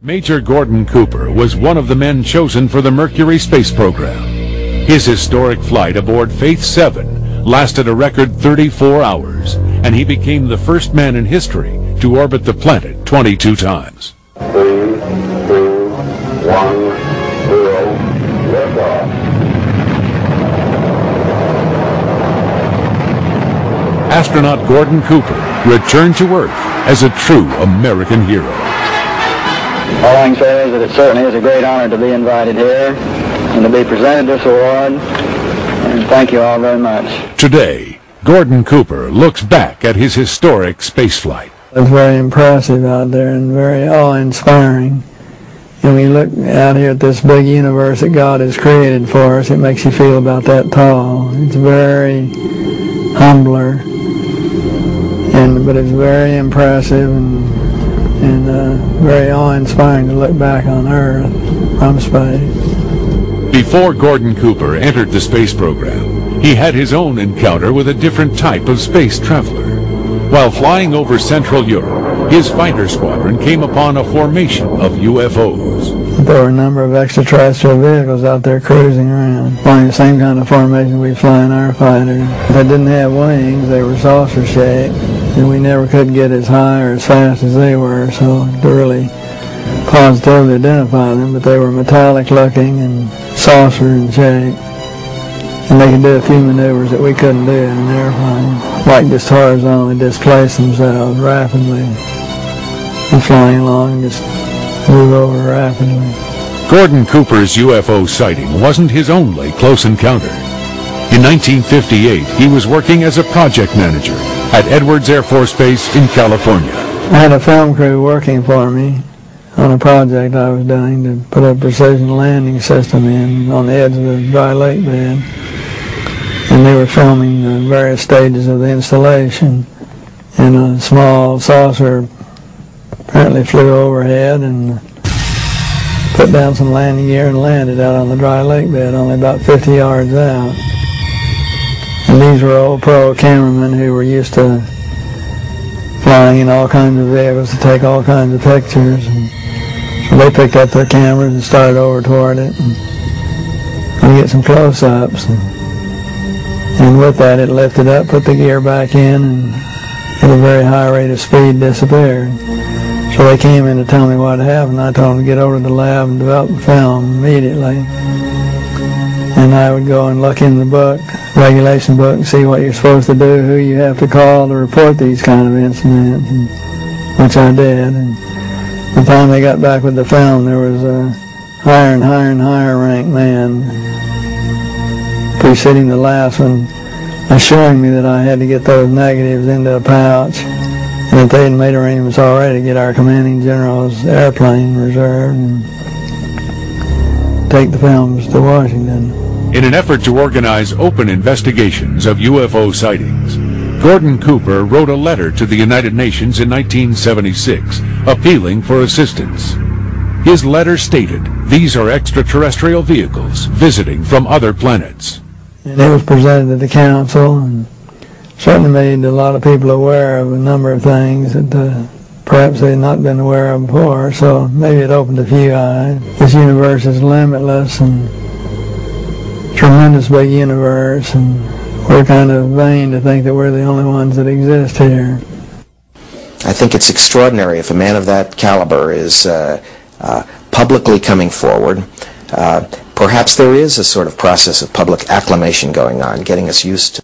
Major Gordon Cooper was one of the men chosen for the Mercury space program. His historic flight aboard Faith 7 lasted a record 34 hours, and he became the first man in history to orbit the planet 22 times. 3, 2, 1, 0, liftoff. Astronaut Gordon Cooper returned to Earth as a true American hero. All I can say is that it certainly is a great honor to be invited here and to be presented this award, and thank you all very much. Today, Gordon Cooper looks back at his historic spaceflight. It was very impressive out there and very awe-inspiring. And when you look out here at this big universe that God has created for us, it makes you feel about that tall. It's very humbler, but it's very impressive and very awe-inspiring to look back on Earth from space. Before Gordon Cooper entered the space program, he had his own encounter with a different type of space traveler. While flying over Central Europe, his fighter squadron came upon a formation of UFOs. There were a number of extraterrestrial vehicles out there cruising around, flying the same kind of formation we fly in our fighters. They didn't have wings, they were saucer-shaped, and we never could get as high or as fast as they were, so to really positively identify them, but they were metallic looking and saucer in shape. And they could do a few maneuvers that we couldn't do in an airplane, like just horizontally displace themselves rapidly and flying along and just move over rapidly. Gordon Cooper's UFO sighting wasn't his only close encounter. In 1958, he was working as a project manager at Edwards Air Force Base in California. I had a film crew working for me on a project I was doing to put a precision landing system in on the edge of the dry lake bed. And they were filming the various stages of the installation. And a small saucer apparently flew overhead and put down some landing gear and landed out on the dry lake bed, only about 50 yards out. And these were old pro cameramen who were used to flying in all kinds of vehicles to take all kinds of pictures. And so they picked up their cameras and started over toward it and get some close-ups. And with that, it lifted up, put the gear back in, and at a very high rate of speed disappeared. So they came in to tell me what happened. I told them to get over to the lab and develop the film immediately. And I would go and look in the book, regulation book, and see what you're supposed to do, who you have to call to report these kind of incidents, which I did. And by the time they got back with the film, there was a higher and higher and higher ranked man preceding the last one, assuring me that I had to get those negatives into a pouch, and that they had made arrangements already to get our commanding general's airplane reserved and take the films to Washington. In an effort to organize open investigations of UFO sightings, Gordon Cooper wrote a letter to the United Nations in 1976, appealing for assistance. His letter stated, "These are extraterrestrial vehicles visiting from other planets." And it was presented to the council and certainly made a lot of people aware of a number of things that perhaps they had not been aware of before, so maybe it opened a few eyes. This universe is limitless and tremendous big universe, and we're kind of vain to think that we're the only ones that exist here. I think it's extraordinary if a man of that caliber is publicly coming forward. Perhaps there is a sort of process of public acclamation going on, getting us used to